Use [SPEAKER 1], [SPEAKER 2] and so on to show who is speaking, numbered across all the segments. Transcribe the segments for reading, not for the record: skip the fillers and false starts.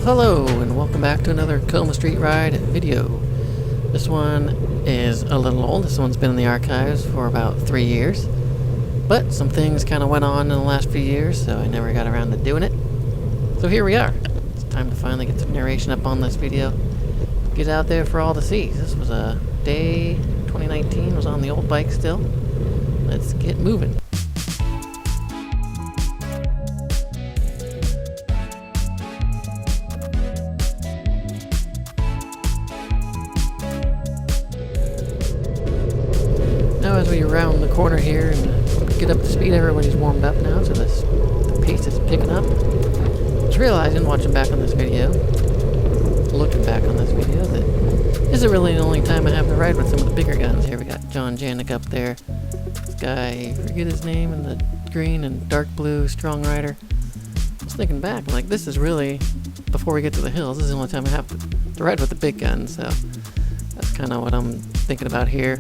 [SPEAKER 1] Hello and welcome back to another Coma Street Ride video. This one is a little old. This one's been in the archives for about 3 years. But some things kind of went on in the last few years, so I never got around to doing it. So here we are. It's time to finally get some narration up on this video. Get out there for all to see. This was a day 2019, was on the old bike still. Let's get moving. Now as we round the corner here and get up to speed, everybody's warmed up now, so the pace is picking up. I was realizing, watching back on this video, looking back on this video, that this is really the only time I have to ride with some of the bigger guns. Here we got John Janik up there. This guy, I forget his name, in the green and dark blue strong rider. I was thinking back, like, this is really, before we get to the hills, this is the only time I have to ride with the big guns, so that's kind of what I'm thinking about here.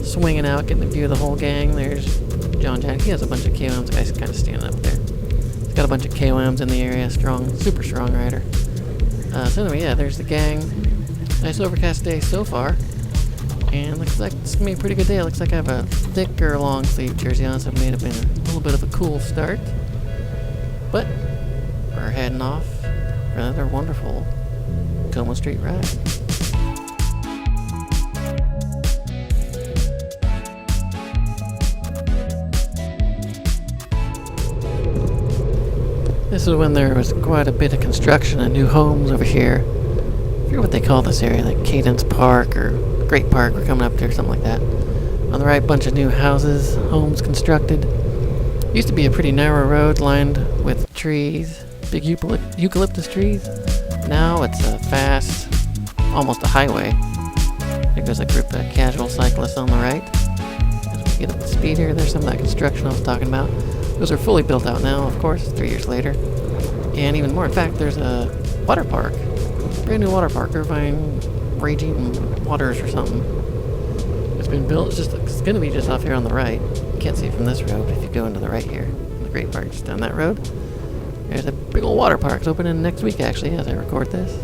[SPEAKER 1] Swinging out, getting a view of the whole gang. There's John Janik. He has a bunch of KOMs. The guy's kind of standing up there. He's got a bunch of KOMs in the area. Strong, super strong rider. So anyway, yeah, there's the gang. Nice overcast day so far. And looks like it's going to be a pretty good day. It looks like I have a thicker long sleeve jersey on, so it may have been a little bit of a cool start. But we're heading off for another wonderful Coma Street ride. This is when there was quite a bit of construction and new homes over here. I forget what they call this area, like Cadence Park or Great Park. We're coming up to or something like that. On the right, bunch of new houses, homes constructed. Used to be a pretty narrow road lined with trees, big eucalyptus trees. Now it's a fast, almost a highway. There goes a group of casual cyclists on the right. As we get up the speed here, there's some of that construction I was talking about. Those are fully built out now, of course, 3 years later. And even more, in fact, there's a water park. Brand new water park, Irvine Raging Waters or something. It's been built, it's going to be just off here on the right. You can't see it from this road, but if you go into the right here, the Great Park just down that road, there's a big old water park. It's opening next week, actually, as I record this.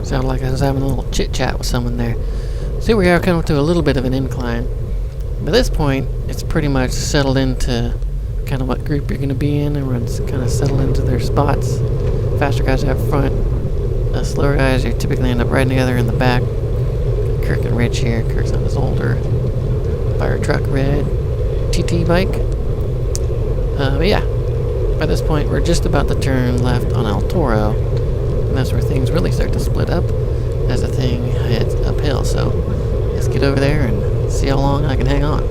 [SPEAKER 1] Sounded like I was having a little chit-chat with someone there. So here we are, coming to a little bit of an incline. By this point, it's pretty much settled into kind of what group you're going to be in. Everyone's kind of settled into their spots. Faster guys are up front. Slower guys, you typically end up riding together in the back. Kirk and Rich here. Kirk's on his older fire truck red TT bike. But yeah, by this point, we're just about to turn left on El Toro. And that's where things really start to split up as the thing heads uphill. So let's get over there and see how long I can hang on.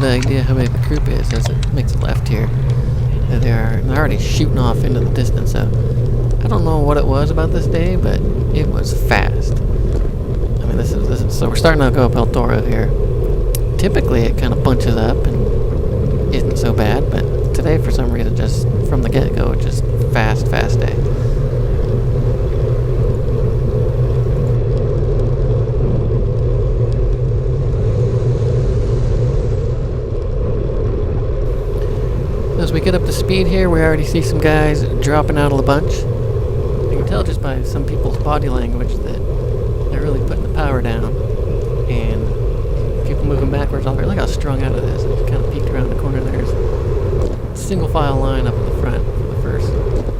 [SPEAKER 1] good idea how big the group is as it makes a left here. They're already shooting off into the distance, so I don't know what it was about this day, but it was fast. I mean, this is so we're starting to go up El Toro here. Typically, it kind of bunches up and isn't so bad, but today, for some reason, just from the get-go, it's just fast day. As we get up to speed here, we already see some guys dropping out of the bunch. You can tell just by some people's body language that they're really putting the power down. And people moving backwards already. Look how strung out it is. It's kind of peeked around the corner. There's a single file line up in the front for the first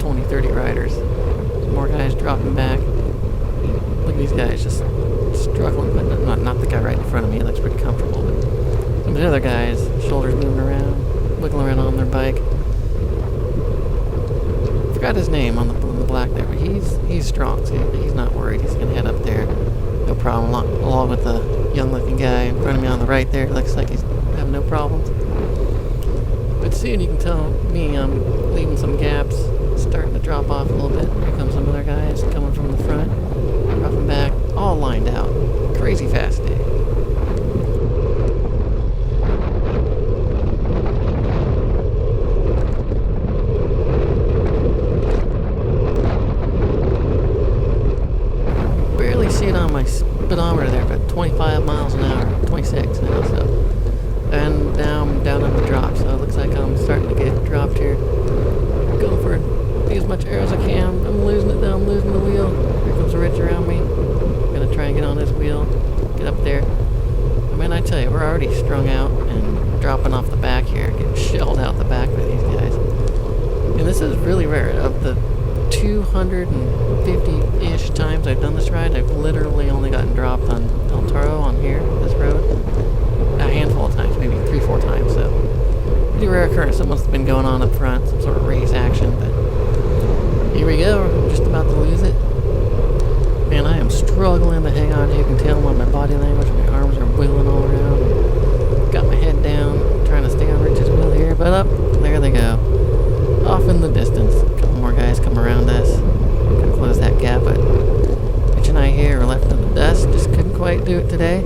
[SPEAKER 1] 20, 30 riders. Some more guys dropping back. Look at these guys just struggling, but not the guy right in front of me. He looks pretty comfortable. But some of the other guys, shoulders moving around, wiggling around on their bike. Forgot his name on the black there, but he's strong, so he's not worried. He's gonna head up there, no problem. Along with the young-looking guy in front of me on the right there, looks like he's having no problems. But soon you can tell me I'm leaving some gaps, starting to drop off a little bit. Here comes some other guys coming from the front, dropping back, all lined out. Crazy fast day. See it on my speedometer there, but 25 miles an hour, 26 now, so. And now I'm down on the drop, so it looks like I'm starting to get dropped here. Going for as much air as I can. I'm losing it down, losing the wheel. Here comes Rich around me. I'm gonna try and get on his wheel, get up there. I mean, I tell you, we're already strung out and dropping off the back here, getting shelled out the back by these guys. And this is really rare. Of the 250-ish times I've done this ride, I've literally only gotten dropped on El Toro on here, this road, a handful of times, maybe 3-4 times, so pretty rare occurrence. Something's been going on up front, some sort of race action, but here we go. I'm just about to lose it. Man, I am struggling to hang on. You can tell on my body language, my arms are wiggling all around. Got my head down, trying to stay on Rich's wheel here, but up, there they go. Off in the distance. A couple more guys come around us. Gonna close that gap, but Rich and I here are left in the dust. Just couldn't quite do it today.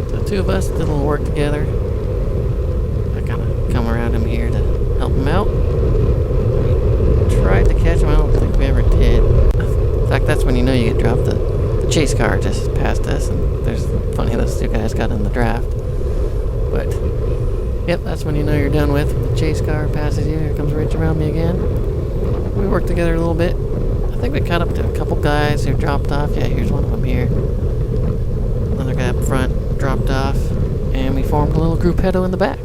[SPEAKER 1] So the two of us did a little work together. I kind of come around him here to help him out. We tried to catch him. I don't think we ever did. In fact, that's when you know you get dropped. The chase car just passed us, and there's funny those two guys got in the draft. But yep, that's when you know you're done with. When the chase car passes you, here comes Rich around me again. We worked together a little bit. I think we caught up to a couple guys who dropped off. Yeah, here's one of them here. Another guy up front dropped off. And we formed a little gruppetto in the back.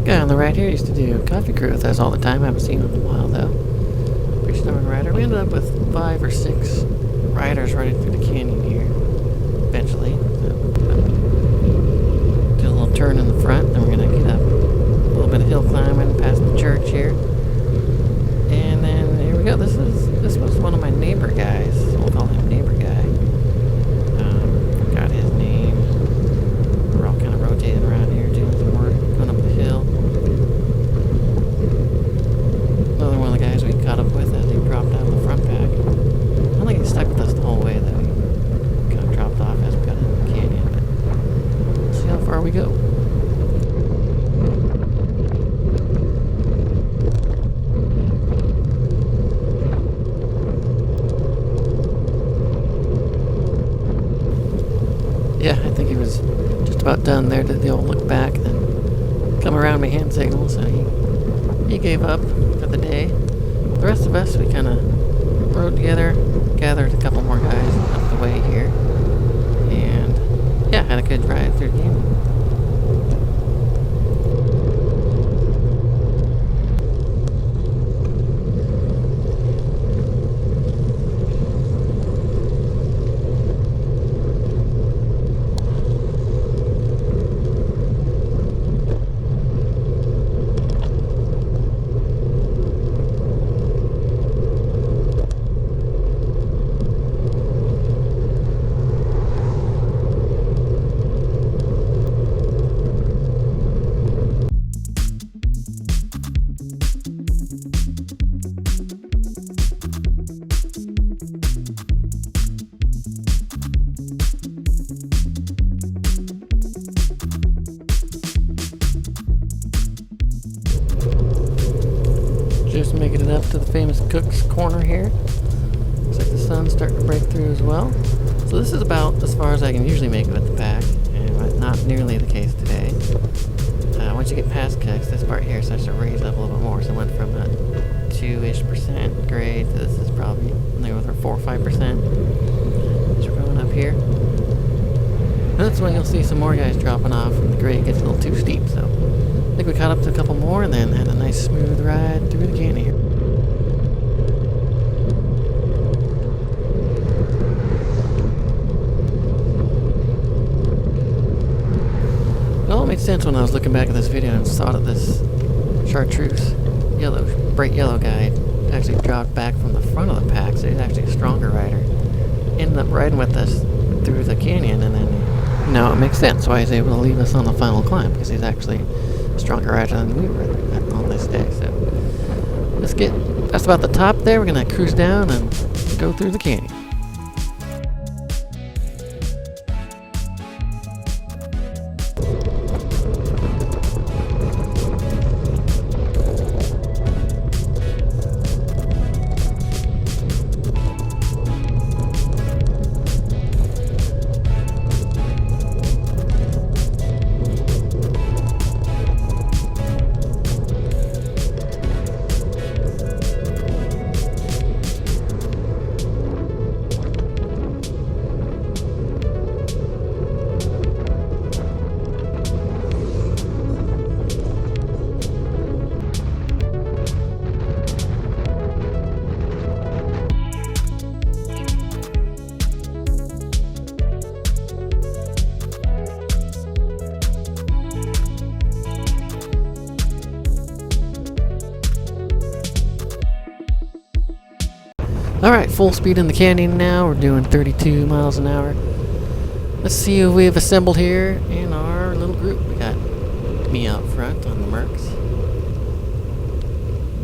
[SPEAKER 1] Guy on the right here used to do coffee crew with us all the time. I haven't seen him in a while though. Pretty stubborn rider. We ended up with 5 or 6 riders running through the canyon here. Eventually. Did a little turn in the front, then we're gonna get up a little bit of hill climbing past the church here. And then here we go. This was one of my neighbor guys. We'll call him neighbor guy. Forgot his name. We're all kind of rotating around here doing some work, going up the hill. Another one of the guys we caught up with as he dropped out of the front pack. I don't think he stuck with us the whole way, though. He kind of dropped off as we got into the canyon, but we'll see how far we go. Yeah, I think he was just about done there. Did the old look back, then come around me hand signal, so he gave up for the day. The rest of us, we kind of rode together, gathered a couple more guys up the way here, and yeah, had a good ride through the canyon. Made it up to the famous Cook's Corner here. Looks like the sun's starting to break through as well. So this is about as far as I can usually make it with the pack, and not nearly the case today. Once you get past Cooks, this part here starts to raise up a little bit more. So it went from a 2-ish% grade to this is probably over 4 or 5%. So we're going up here. And that's when you'll see some more guys dropping off and the grade gets a little too steep. So I think we caught up to a couple more and then had a nice smooth ride through the canyon here. It all made sense when I was looking back at this video and saw that this chartreuse, bright yellow guy actually dropped back from the front of the pack, so he's actually a stronger rider. Ended up riding with us through the canyon, and then now it makes sense why he's able to leave us on the final climb, because he's actually a stronger rider than we were on this day. So that's about the top there. We're gonna cruise down and go through the canyon. Alright, full speed in the canyon now. We're doing 32 miles an hour. Let's see who we have assembled here in our little group. We got me out front on the Mercs.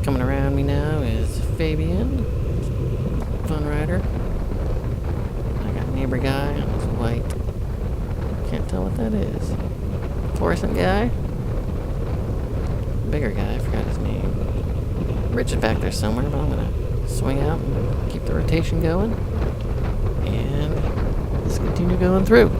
[SPEAKER 1] Coming around me now is Fabian, fun rider. I got neighbor guy on his white. Can't tell what that is. Fluorescent guy. Bigger guy, I forgot his name. Rich is back there somewhere, but I'm gonna swing out and keep the rotation going, and let's continue going through.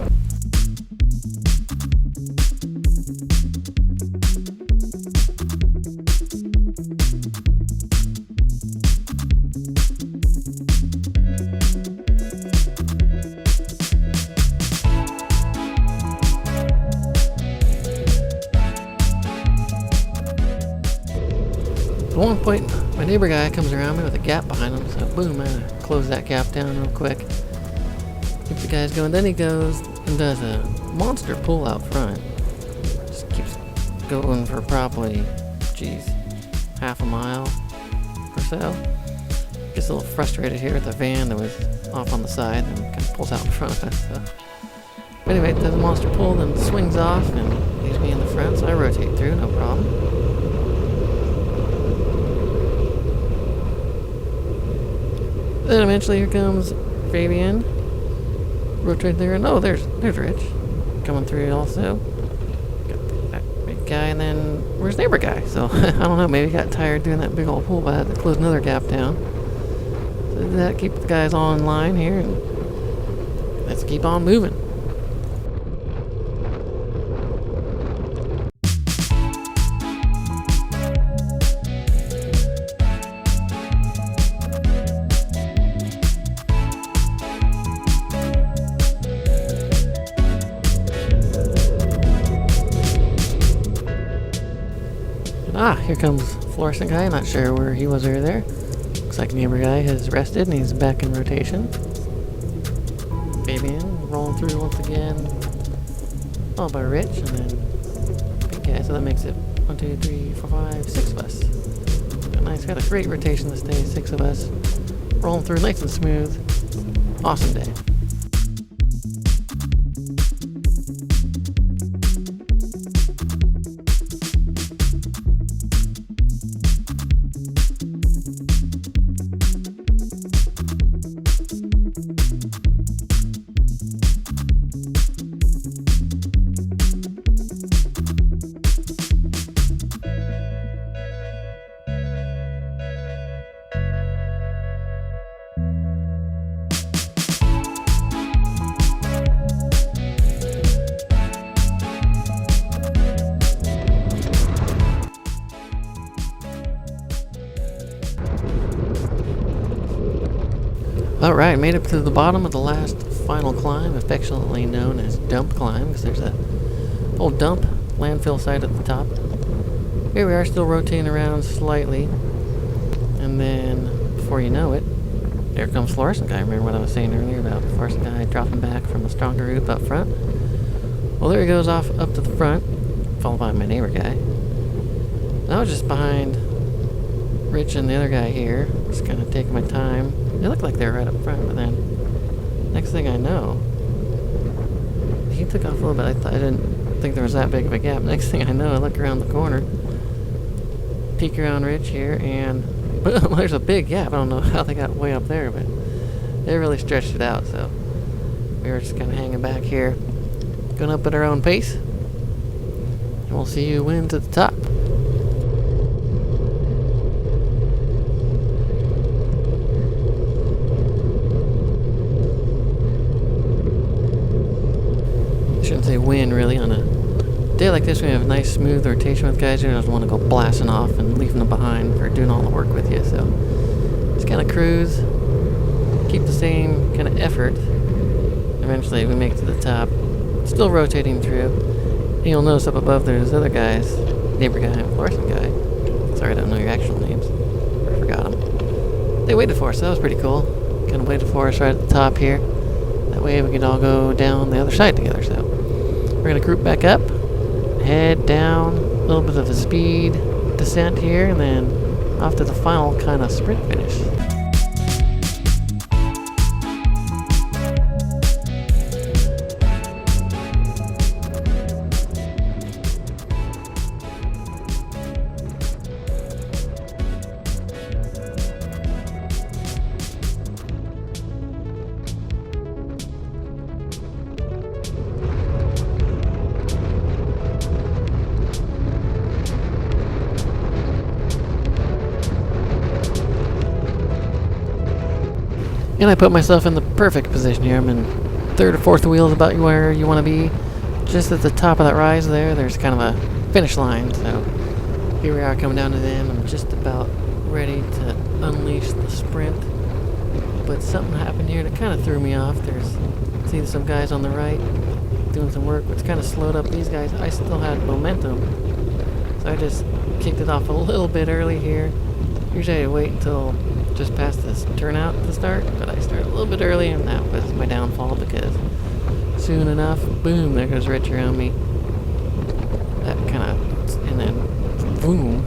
[SPEAKER 1] At one point, my neighbor guy comes around me with a gap behind him, so boom, I close that gap down real quick. Keep the guys going. Then he goes and does a monster pull out front. Just keeps going for probably, half a mile or so. Gets a little frustrated here with the van that was off on the side and kind of pulls out in front of us. So. But anyway, does a monster pull, then swings off and leaves me in the front, so I rotate through, no problem. Then eventually here comes Fabian. Rotate there, and oh, there's Rich. Coming through also. Got that big guy, and then where's neighbor guy? So, I don't know, maybe he got tired doing that big old pull, but I had to close another gap down. So did that, keep the guys all in line here, and let's keep on moving. Here comes Fluorescent guy. Not sure where he was over there. Looks like neighbor guy has rested and he's back in rotation. Fabian rolling through once again. Followed by Rich and then big guy. So that makes it 1, 2, 3, 4, 5, 6 of us. Got a great rotation this day. 6 of us rolling through nice and smooth. Awesome day. Alright, made it to the bottom of the last final climb, affectionately known as dump climb, because there's a old dump landfill site at the top. Here we are, still rotating around slightly, and then before you know it, there comes fluorescent guy. Remember what I was saying earlier about fluorescent guy dropping back from a stronger group up front? Well, there he goes off up to the front, followed by my neighbor guy. And I was just behind Rich and the other guy here, just kind of taking my time. They looked like they were right up front, but then next thing I know, he took off a little bit. I didn't think there was that big of a gap. Next thing I know, I look around the corner, peek around Rich here, and boom, there's a big gap. I don't know how they got way up there, but they really stretched it out, so we were just kind of hanging back here, going up at our own pace, and we'll see who wins at the top. Shouldn't say win, really. On a day like this, we have nice smooth rotation with guys who don't want to go blasting off and leaving them behind for doing all the work with you. So just kind of cruise, keep the same kind of effort. Eventually we make it to the top, still rotating through. And you'll notice up above there's other guys, neighbor guy and fluorescent guy. Sorry, I don't know your actual names. I forgot them. They waited for us, so that was pretty cool. Kind of waited for us right at the top here. That way we could all go down the other side together. So we're going to group back up, head down, a little bit of a speed descent here, and then off to the final kind of sprint finish. And I put myself in the perfect position here. I'm in third or fourth wheel is about where you want to be. Just at the top of that rise there, there's kind of a finish line. So here we are coming down to the end. I'm just about ready to unleash the sprint. But something happened here that kind of threw me off. See some guys on the right doing some work, which kind of slowed up these guys. I still had momentum. So I just kicked it off a little bit early here. Usually I wait until just past this turnout to start, but I started a little bit early, and that was my downfall because soon enough, boom, there goes Rich around me. That kind of, and then boom,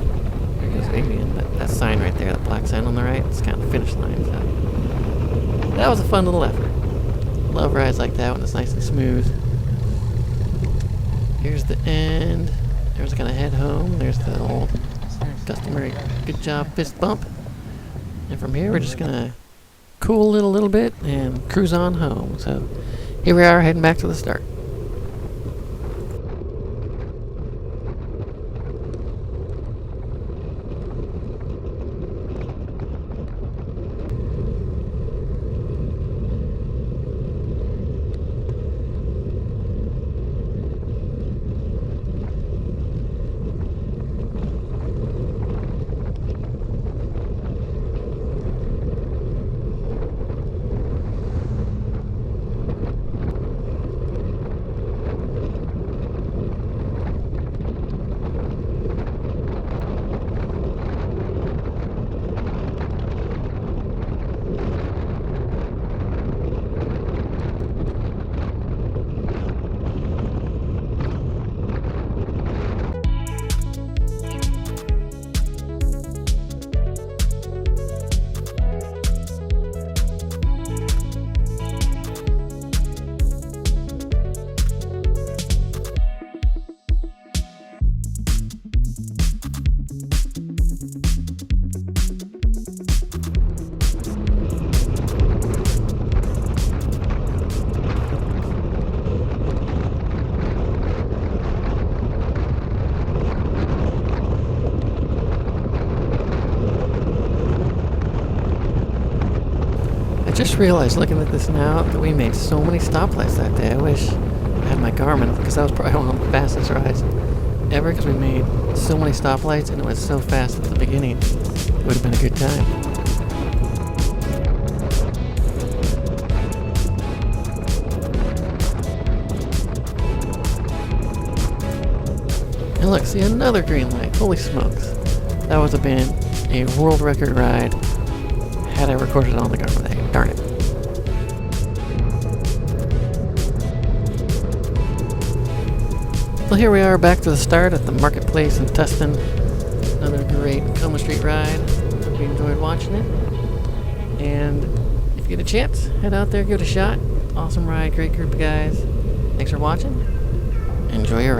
[SPEAKER 1] there goes Avian. That sign right there, that black sign on the right, it's kind of finish line. So that was a fun little effort. Love rides like that when it's nice and smooth. Here's the end. There's gonna head home. There's the old customary good job fist bump. And from here, we're just gonna cool it a little bit and cruise on home. So here we are heading back to the start. I just realized looking at this now that we made so many stoplights that day. I wish I had my Garmin, because that was probably one of the fastest rides ever, because we made so many stoplights and it was so fast at the beginning. Would have been a good time. And look, see another green light. Holy smokes. That would have been a world record ride had I recorded it on the GoPro. Darn it. Well, here we are back to the start at the marketplace in Tustin. Another great Coma Street ride. Hope you enjoyed watching it. And if you get a chance, head out there, give it a shot. Awesome ride, great group of guys. Thanks for watching. Enjoy your ride.